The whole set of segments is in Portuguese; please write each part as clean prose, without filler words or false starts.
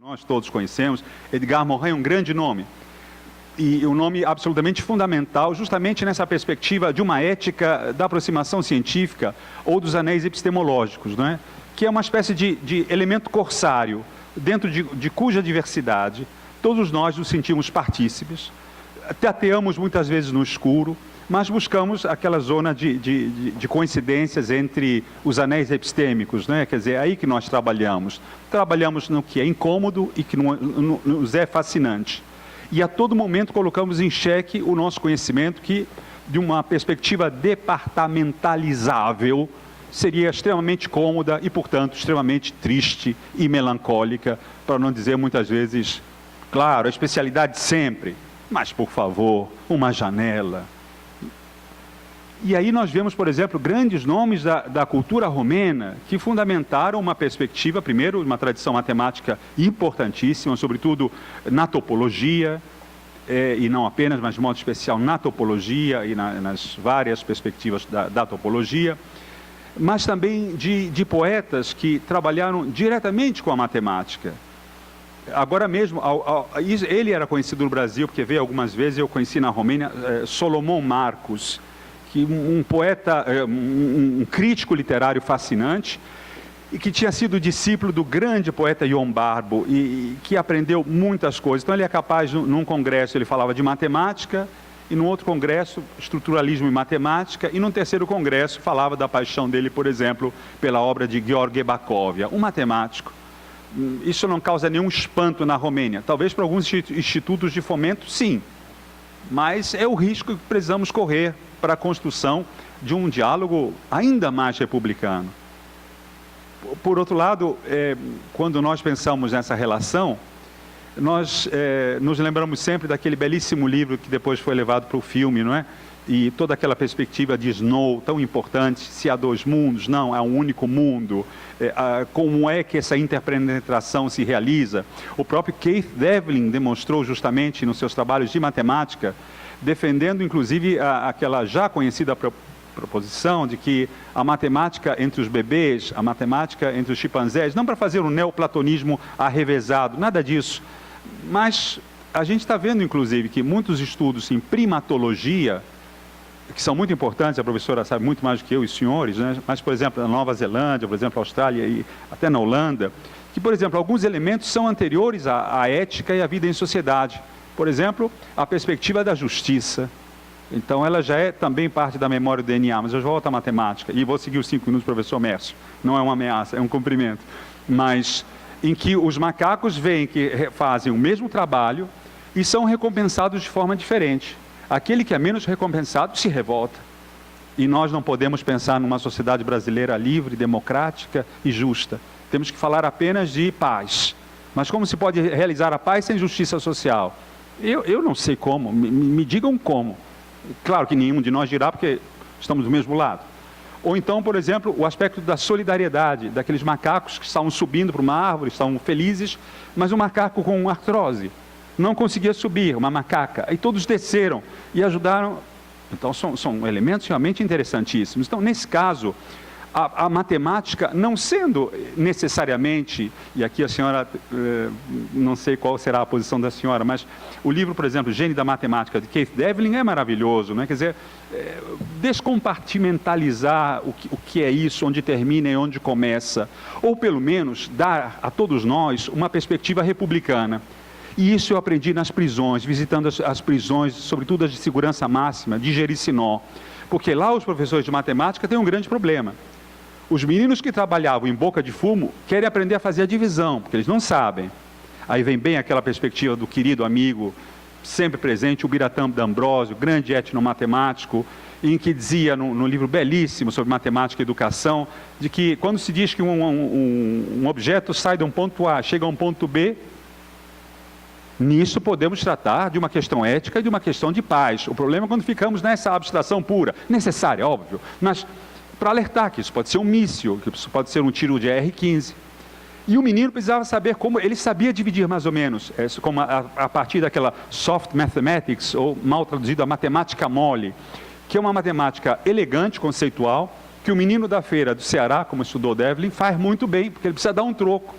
nós todos conhecemos. Edgar Morin é um grande nome, e um nome absolutamente fundamental, justamente nessa perspectiva de uma ética da aproximação científica ou dos anéis epistemológicos, não é? Que é uma espécie de elemento corsário, dentro de cuja diversidade todos nós nos sentimos partícipes, tateamos muitas vezes no escuro, mas buscamos aquela zona de coincidências entre os anéis epistêmicos, né? Quer dizer, é aí que nós trabalhamos. Trabalhamos no que é incômodo e que nos é fascinante. E a todo momento colocamos em xeque o nosso conhecimento, que, de uma perspectiva departamentalizável, seria extremamente cômoda e, portanto, extremamente triste e melancólica, para não dizer muitas vezes, claro, a especialidade sempre, mas, por favor, uma janela. E aí nós vemos, por exemplo, grandes nomes da cultura romena que fundamentaram uma perspectiva, primeiro, uma tradição matemática importantíssima, sobretudo na topologia, e não apenas, mas de modo especial na topologia e nas várias perspectivas da topologia, mas também de poetas que trabalharam diretamente com a matemática. Agora mesmo, ele era conhecido no Brasil, porque veio algumas vezes, eu conheci na Romênia, Solomon Marcos, que um poeta, um crítico literário fascinante, e que tinha sido discípulo do grande poeta Ion Barbo, e que aprendeu muitas coisas. Então ele é capaz, num congresso ele falava de matemática, e num outro congresso, estruturalismo e matemática, e num terceiro congresso falava da paixão dele, por exemplo, pela obra de Gheorghe Bakovia, um matemático. Isso não causa nenhum espanto na Romênia. Talvez para alguns institutos de fomento, sim. Mas é o risco que precisamos correr para a construção de um diálogo ainda mais republicano. Por outro lado, quando nós pensamos nessa relação, nós nos lembramos sempre daquele belíssimo livro que depois foi levado para o filme, não é? E toda aquela perspectiva de Snow, tão importante, se há dois mundos, não, há um único mundo, como é que essa interpenetração se realiza. O próprio Keith Devlin demonstrou justamente nos seus trabalhos de matemática, defendendo inclusive aquela já conhecida proposição de que a matemática entre os bebês, a matemática entre os chimpanzés, não para fazer um neoplatonismo arrevezado, nada disso, mas a gente está vendo inclusive que muitos estudos em primatologia, que são muito importantes, a professora sabe muito mais do que eu e os senhores, né? Mas, por exemplo, na Nova Zelândia, por exemplo, na Austrália e até na Holanda, que, por exemplo, alguns elementos são anteriores à ética e à vida em sociedade. Por exemplo, a perspectiva da justiça. Então, ela já é também parte da memória do DNA, mas eu volto à matemática, e vou seguir os 5 minutos, professor Mércio. Não é uma ameaça, é um cumprimento. Mas, em que os macacos veem que fazem o mesmo trabalho e são recompensados de forma diferente. Aquele que é menos recompensado se revolta. E nós não podemos pensar numa sociedade brasileira livre, democrática e justa. Temos que falar apenas de paz. Mas como se pode realizar a paz sem justiça social? Eu não sei como, me digam como. Claro que nenhum de nós dirá, porque estamos do mesmo lado. Ou então, por exemplo, o aspecto da solidariedade, daqueles macacos que estavam subindo para uma árvore, estavam felizes, mas um macaco com artrose não conseguia subir, uma macaca, e todos desceram e ajudaram. Então são elementos realmente interessantíssimos. Então, nesse caso, a matemática não sendo necessariamente, e aqui a senhora, não sei qual será a posição da senhora, mas o livro, por exemplo, Gênio da Matemática, de Keith Devlin, é maravilhoso, não é? Quer dizer, descompartimentalizar o que é isso, onde termina e onde começa, ou pelo menos dar a todos nós uma perspectiva republicana. E isso eu aprendi nas prisões, visitando as prisões, sobretudo as de segurança máxima, de Jericinó. Porque lá os professores de matemática têm um grande problema. Os meninos que trabalhavam em boca de fumo querem aprender a fazer a divisão, porque eles não sabem. Aí vem bem aquela perspectiva do querido amigo, sempre presente, o Biratã D'Ambrosio, grande etnomatemático, em que dizia, num livro belíssimo sobre matemática e educação, de que quando se diz que um objeto sai de um ponto A, chega a um ponto B, nisso podemos tratar de uma questão ética e de uma questão de paz. O problema é quando ficamos nessa abstração pura, necessária, óbvio, mas para alertar que isso pode ser um míssil, que isso pode ser um tiro de AR-15. E o menino precisava saber como, ele sabia dividir mais ou menos, como a partir daquela soft mathematics, ou mal traduzido, a matemática mole, que é uma matemática elegante, conceitual, que o menino da feira do Ceará, como estudou Devlin, faz muito bem, porque ele precisa dar um troco.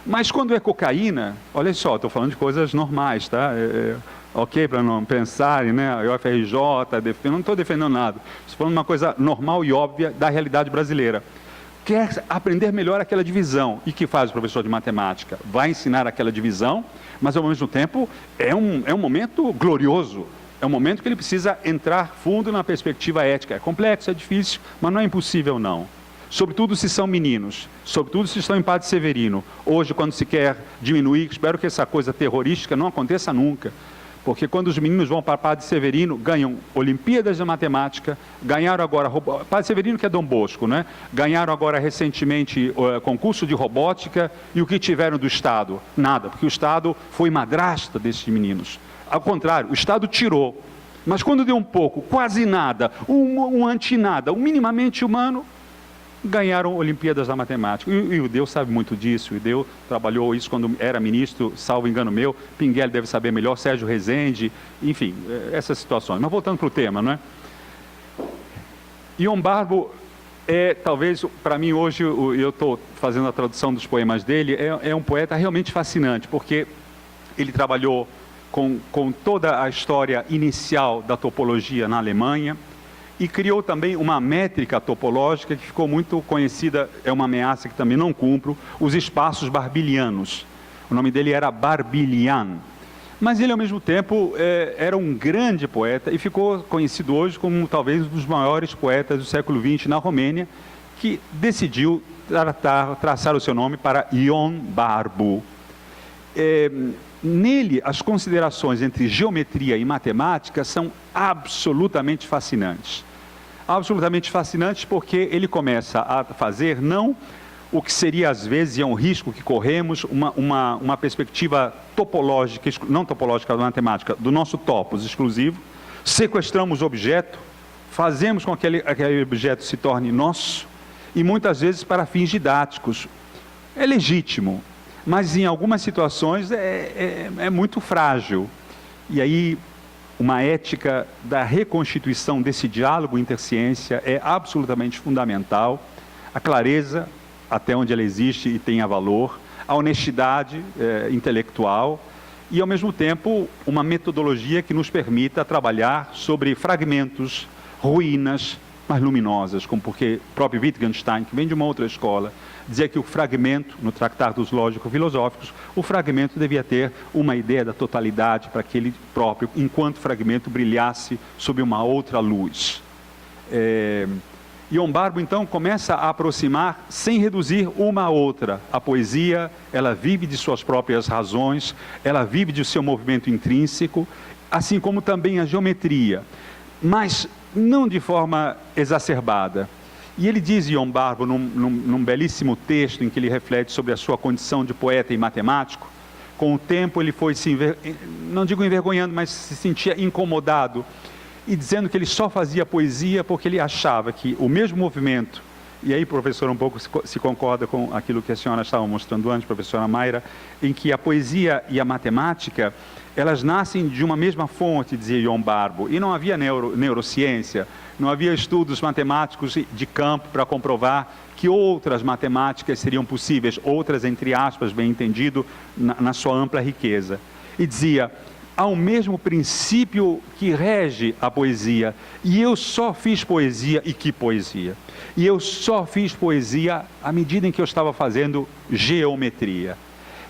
Mas quando é cocaína, olha só, estou falando de coisas normais, tá? Ok, para não pensarem, né? Eu FRJ, não estou defendendo nada. Estou falando de uma coisa normal e óbvia da realidade brasileira. Quer aprender melhor aquela divisão. E que faz o professor de matemática? Vai ensinar aquela divisão, mas ao mesmo tempo é um momento glorioso. É um momento que ele precisa entrar fundo na perspectiva ética. É complexo, é difícil, mas não é impossível não. Sobretudo se são meninos, sobretudo se estão em Padre Severino. Hoje, quando se quer diminuir, espero que essa coisa terrorística não aconteça nunca. Porque quando os meninos vão para Padre Severino, ganham Olimpíadas de Matemática, ganharam agora, Padre Severino que é Dom Bosco, né? Ganharam agora recentemente concurso de robótica, e o que tiveram do Estado? Nada, porque o Estado foi madrasta desses meninos. Ao contrário, o Estado tirou. Mas quando deu um pouco, quase nada, um antinada, um minimamente humano, ganharam Olimpíadas da Matemática. E o Deus sabe muito disso. O Deus trabalhou isso quando era ministro, salvo engano meu. Pinguelli deve saber melhor, Sérgio Rezende, enfim, essas situações. Mas voltando para o tema, não é? Ion Barbo é, talvez, para mim hoje, eu estou fazendo a tradução dos poemas dele, é um poeta realmente fascinante, porque ele trabalhou com toda a história inicial da topologia na Alemanha, e criou também uma métrica topológica que ficou muito conhecida, é uma ameaça que também não cumpro, os espaços barbilianos. O nome dele era Barbilian. Mas ele, ao mesmo tempo, era um grande poeta e ficou conhecido hoje como talvez um dos maiores poetas do século XX na Romênia, que decidiu traçar o seu nome para Ion Barbu. Nele, as considerações entre geometria e matemática são absolutamente fascinantes. Absolutamente fascinantes porque ele começa a fazer não o que seria às vezes, e é um risco que corremos, uma perspectiva topológica, não topológica da matemática, do nosso topos exclusivo, sequestramos o objeto, fazemos com que aquele objeto se torne nosso, e muitas vezes para fins didáticos. É legítimo, mas em algumas situações é muito frágil. E aí, uma ética da reconstituição desse diálogo interciência é absolutamente fundamental. A clareza, até onde ela existe e tenha valor, a honestidade intelectual e, ao mesmo tempo, uma metodologia que nos permita trabalhar sobre fragmentos, ruínas, mas luminosas, como porque o próprio Wittgenstein, que vem de uma outra escola, dizia que o fragmento, no Tratado dos Lógico-Filosóficos, o fragmento devia ter uma ideia da totalidade para que ele próprio, enquanto fragmento, brilhasse sob uma outra luz. Ion Barbo, então, começa a aproximar sem reduzir uma a outra. A poesia, ela vive de suas próprias razões, ela vive de seu movimento intrínseco, assim como também a geometria, mas não de forma exacerbada. E ele diz, Ion Barbo, num belíssimo texto em que ele reflete sobre a sua condição de poeta e matemático, com o tempo ele foi não digo envergonhando, mas se sentia incomodado, e dizendo que ele só fazia poesia porque ele achava que o mesmo movimento, e aí, professor, um pouco se concorda com aquilo que a senhora estava mostrando antes, professora Mayra, em que a poesia e a matemática, elas nascem de uma mesma fonte, dizia Ion Barbo, e não havia neurociência, não havia estudos matemáticos de campo para comprovar que outras matemáticas seriam possíveis, outras, entre aspas, bem entendido, na sua ampla riqueza. E dizia, há o mesmo princípio que rege a poesia, e eu só fiz poesia, e que poesia? E eu só fiz poesia à medida em que eu estava fazendo geometria.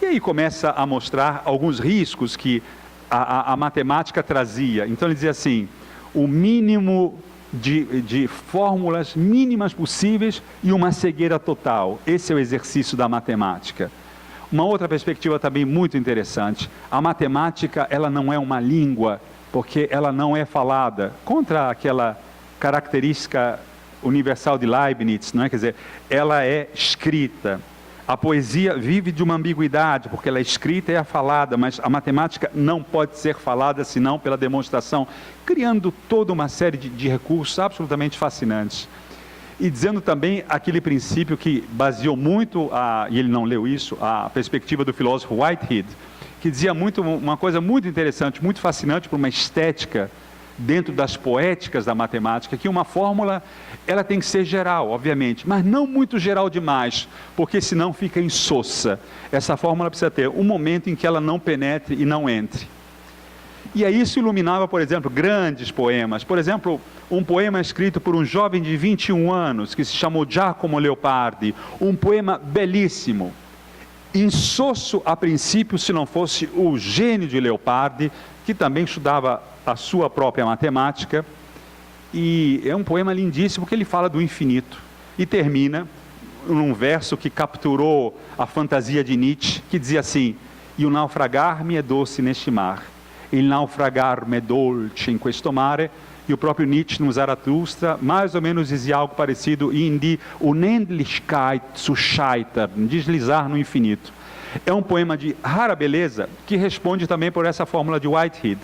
E aí começa a mostrar alguns riscos que a matemática trazia. Então ele dizia assim, o mínimo de fórmulas mínimas possíveis e uma cegueira total. Esse é o exercício da matemática. Uma outra perspectiva também muito interessante, a matemática, ela não é uma língua, porque ela não é falada, contra aquela característica universal de Leibniz, não é? Quer dizer, ela é escrita. A poesia vive de uma ambiguidade, porque ela é escrita e é falada, mas a matemática não pode ser falada senão pela demonstração, criando toda uma série de recursos absolutamente fascinantes. E dizendo também aquele princípio que baseou muito, e ele não leu isso, a perspectiva do filósofo Whitehead, que dizia uma coisa muito interessante, muito fascinante para uma estética dentro das poéticas da matemática, que uma fórmula, ela tem que ser geral, obviamente, mas não muito geral demais, porque senão fica insossa. Essa fórmula precisa ter um momento em que ela não penetre e não entre. E aí isso iluminava, por exemplo, grandes poemas. Por exemplo, um poema escrito por um jovem de 21 anos, que se chamou Giacomo Leopardi, um poema belíssimo, insosso a princípio, se não fosse o gênio de Leopardi, que também estudava a sua própria matemática, e é um poema lindíssimo, que ele fala do infinito, e termina num verso que capturou a fantasia de Nietzsche, que dizia assim: e o naufragar-me é doce neste mar, il naufragar-me è dolce in questo mare. E o próprio Nietzsche, no Zarathustra, mais ou menos dizia algo parecido: in die Unendlichkeit zu scheitern, deslizar no infinito. É um poema de rara beleza, que responde também por essa fórmula de Whitehead,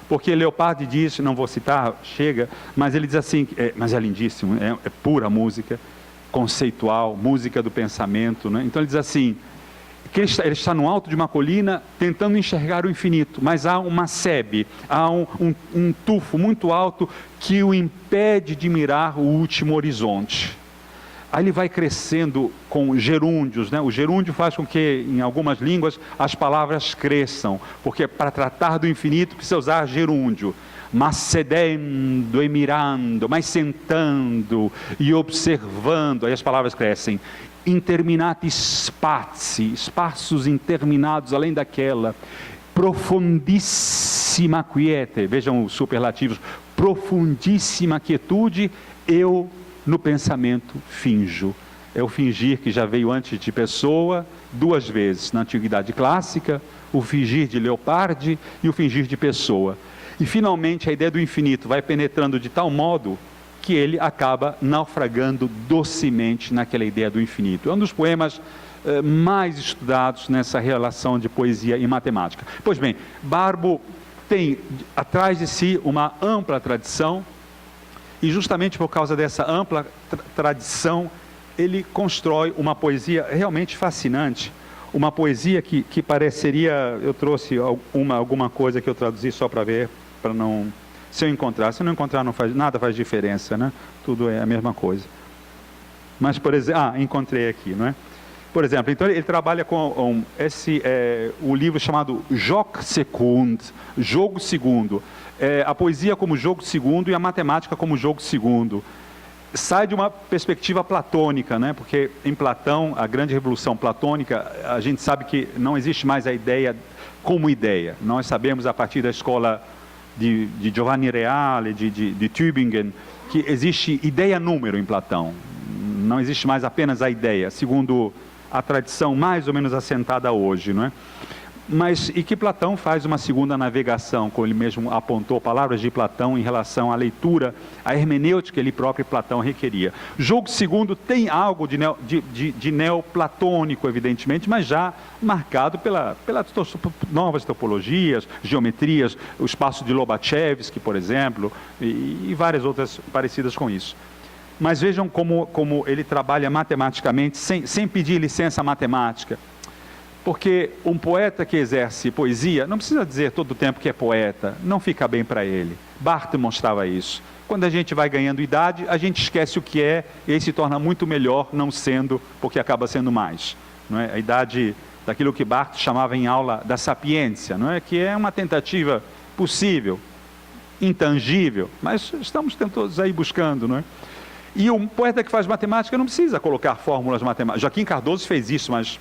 porque Leopardi diz, não vou citar, chega, mas ele diz assim, mas é lindíssimo, é pura música, conceitual, música do pensamento, né? Então ele diz assim, que ele está no alto de uma colina tentando enxergar o infinito, mas há uma sebe, há um tufo muito alto que o impede de mirar o último horizonte. Aí ele vai crescendo com gerúndios, né? O gerúndio faz com que, em algumas línguas, as palavras cresçam, porque para tratar do infinito precisa usar gerúndio. Mas sedendo e mirando, mas sentando e observando, aí as palavras crescem. Interminati spazi, espaços interminados além daquela, profundissima quiete, vejam os superlativos, profundíssima quietude, eu no pensamento finjo. É o fingir que já veio antes de Pessoa, duas vezes, na Antiguidade Clássica, o fingir de Leopardi e o fingir de Pessoa. E finalmente a ideia do infinito vai penetrando de tal modo que ele acaba naufragando docemente naquela ideia do infinito. É um dos poemas mais estudados nessa relação de poesia e matemática. Pois bem, Barbo tem atrás de si uma ampla tradição, e justamente por causa dessa ampla tradição, ele constrói uma poesia realmente fascinante, uma poesia que pareceria, eu trouxe alguma coisa que eu traduzi só para ver, para não... Se eu encontrar, se não encontrar, nada faz diferença, né? Tudo é a mesma coisa. Mas, por exemplo, encontrei aqui, não é? Por exemplo, então ele trabalha com o livro chamado Joc Secund, Jogo Segundo. A poesia como jogo segundo e a matemática como jogo segundo. Sai de uma perspectiva platônica, né? Porque em Platão, a grande revolução platônica, a gente sabe que não existe mais a ideia como ideia. Nós sabemos a partir da escola de Giovanni Reale, de Tübingen, que existe ideia-número em Platão. Não existe mais apenas a ideia, segundo a tradição mais ou menos assentada hoje, não é? Mas, e que Platão faz uma segunda navegação, como ele mesmo apontou, palavras de Platão em relação à leitura, à hermenêutica que ele próprio Platão requeria. Jogo segundo tem algo de neoplatônico, evidentemente, mas já marcado pelas novas topologias, geometrias, o espaço de Lobachevsky, por exemplo, e várias outras parecidas com isso. Mas vejam como ele trabalha matematicamente, sem pedir licença matemática. Porque um poeta que exerce poesia, não precisa dizer todo o tempo que é poeta, não fica bem para ele. Barthes mostrava isso. Quando a gente vai ganhando idade, a gente esquece o que é, e aí se torna muito melhor não sendo, porque acaba sendo mais. Não é? A idade daquilo que Barthes chamava em aula da sapiência, não é? Que é uma tentativa possível, intangível, mas estamos todos aí buscando, não é? E um poeta que faz matemática não precisa colocar fórmulas matemáticas. Joaquim Cardoso fez isso, mas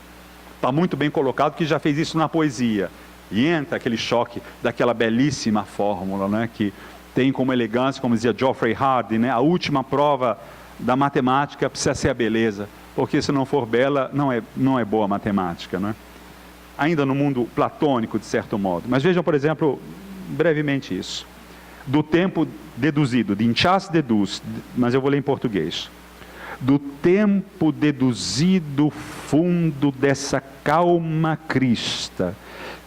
está muito bem colocado, que já fez isso na poesia. E entra aquele choque daquela belíssima fórmula, né, que tem como elegância, como dizia Geoffrey Hardy, né, a última prova da matemática precisa ser a beleza, porque se não for bela, não é boa matemática, né? Ainda no mundo platônico, de certo modo. Mas vejam, por exemplo, brevemente isso. Do tempo deduzido, de Inchas deduz, mas eu vou ler em português. Do tempo deduzido fundo dessa calma crista,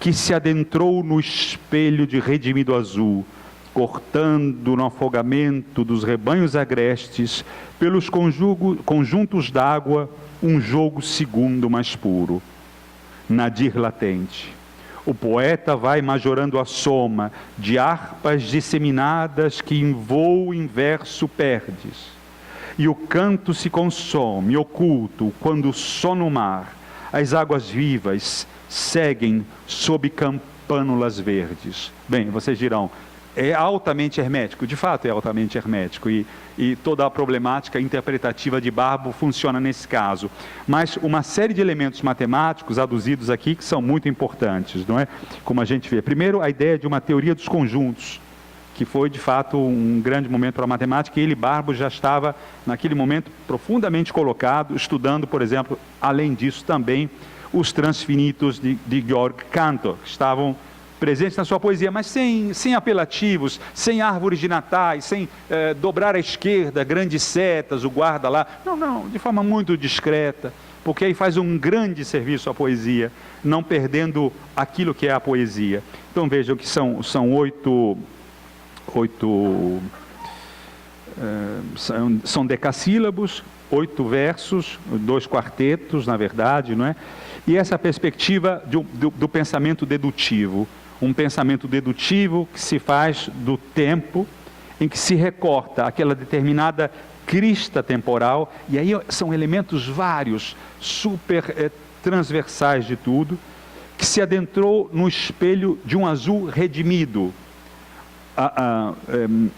que se adentrou no espelho de redimido azul, cortando no afogamento dos rebanhos agrestes, pelos conjuntos d'água, um jogo segundo mais puro. Nadir latente, O poeta vai majorando a soma de harpas disseminadas que em voo inverso perdes. E o canto se consome, oculto, quando só no mar as águas vivas seguem sob campânulas verdes. Bem, vocês dirão, é altamente hermético. De fato é altamente hermético. E toda a problemática interpretativa de Barbo funciona nesse caso. Mas uma série de elementos matemáticos aduzidos aqui que são muito importantes, não é? Como a gente vê. Primeiro, a ideia de uma teoria dos conjuntos, que foi, de fato, um grande momento para a matemática, e ele, Barbo, já estava, naquele momento, profundamente colocado, estudando, por exemplo, além disso, também, os transfinitos de Georg Cantor, que estavam presentes na sua poesia, mas sem apelativos, sem árvores de natais, sem dobrar à esquerda, grandes setas, o guarda lá. Não, de forma muito discreta, porque aí faz um grande serviço à poesia, não perdendo aquilo que é a poesia. Então vejam que são são decassílabos, 8 versos, 2 quartetos, na verdade, não é? E essa perspectiva do pensamento dedutivo, um pensamento dedutivo que se faz do tempo em que se recorta aquela determinada crista temporal, e aí são elementos vários, super transversais de tudo, que se adentrou no espelho de um azul redimido.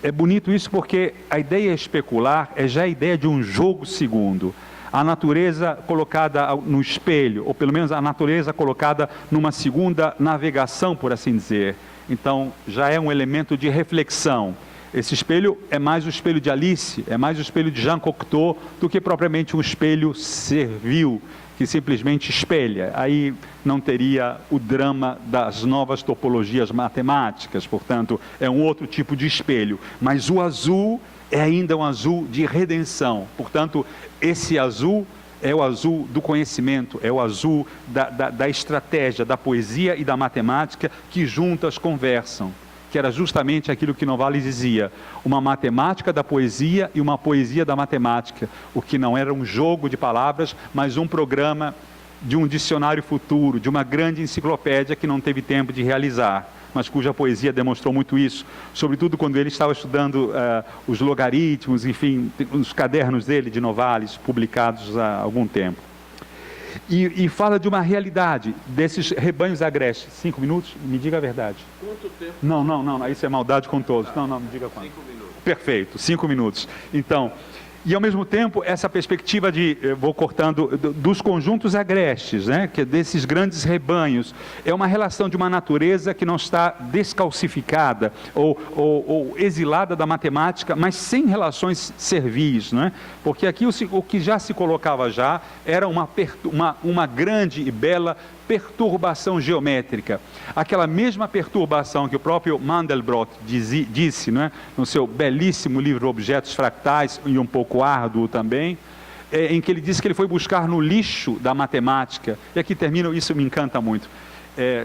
É bonito isso porque a ideia especular é já a ideia de um jogo segundo. A natureza colocada no espelho, ou pelo menos a natureza colocada numa segunda navegação, por assim dizer. Então, já é um elemento de reflexão. Esse espelho é mais o espelho de Alice, é mais o espelho de Jean Cocteau, do que propriamente um espelho servil, que simplesmente espelha. Aí não teria o drama das novas topologias matemáticas, portanto, é um outro tipo de espelho. Mas o azul é ainda um azul de redenção. Portanto, esse azul é o azul do conhecimento, é o azul da estratégia, da poesia e da matemática que juntas conversam, que era justamente aquilo que Novalis dizia, uma matemática da poesia e uma poesia da matemática, o que não era um jogo de palavras, mas um programa de um dicionário futuro, de uma grande enciclopédia que não teve tempo de realizar, mas cuja poesia demonstrou muito isso, sobretudo quando ele estava estudando os logaritmos, enfim, os cadernos dele, de Novalis, publicados há algum tempo. E fala de uma realidade desses rebanhos agrestes. 5 minutos? Me diga a verdade. Quanto tempo? Não, isso é maldade com todos. Não, me diga quanto. 5 minutos. Perfeito, 5 minutos. Então, e ao mesmo tempo, essa perspectiva vou cortando, dos conjuntos agrestes, né, que é desses grandes rebanhos, é uma relação de uma natureza que não está descalcificada ou exilada da matemática, mas sem relações servis, né? Porque aqui o que já se colocava já era uma grande e bela perturbação geométrica, aquela mesma perturbação que o próprio Mandelbrot disse, não é? No seu belíssimo livro Objetos Fractais, e um pouco árduo também, em que ele disse que ele foi buscar no lixo da matemática, e aqui termina, isso me encanta muito,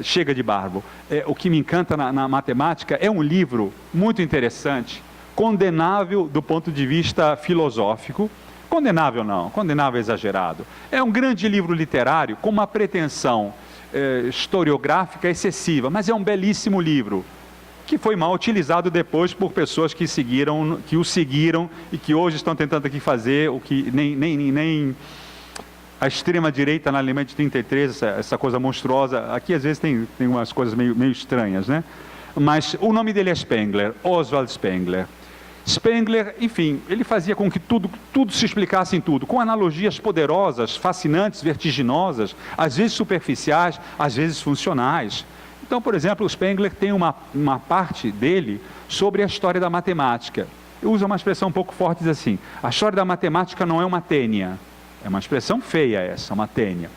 chega de Barbo, o que me encanta na matemática é um livro muito interessante, condenável do ponto de vista filosófico. Condenável não, condenável é exagerado. É um grande livro literário com uma pretensão historiográfica excessiva, mas é um belíssimo livro, que foi mal utilizado depois por pessoas que o seguiram e que hoje estão tentando aqui fazer o que nem a extrema-direita na Alemanha de 33, essa coisa monstruosa. Aqui às vezes tem umas coisas meio estranhas, né? Mas o nome dele é Spengler, Oswald Spengler. Spengler, enfim, ele fazia com que tudo se explicasse em tudo, com analogias poderosas, fascinantes, vertiginosas, às vezes superficiais, às vezes funcionais. Então, por exemplo, o Spengler tem uma parte dele sobre a história da matemática. Eu uso uma expressão um pouco forte, diz assim, a história da matemática não é uma tênia. É uma expressão feia essa, uma tênia.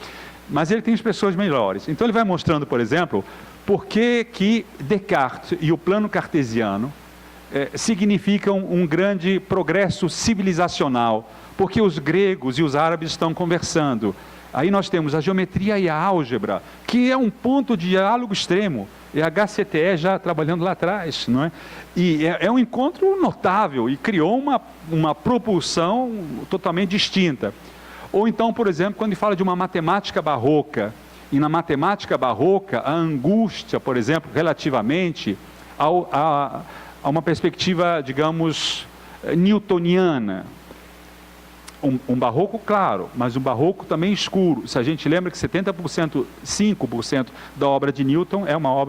Mas ele tem expressões melhores. Então ele vai mostrando, por exemplo, por que Descartes e o plano cartesiano significam um grande progresso civilizacional, porque os gregos e os árabes estão conversando. Aí nós temos a geometria e a álgebra, que é um ponto de diálogo extremo, e a HCTE já trabalhando lá atrás, não é? E é um encontro notável, e criou uma propulsão totalmente distinta. Ou então, por exemplo, quando ele fala de uma matemática barroca, E na matemática barroca, a angústia, por exemplo, relativamente a uma perspectiva, digamos, newtoniana. Um barroco claro, mas um barroco também escuro. Se a gente lembra que 70%, 5% da obra de Newton é uma obra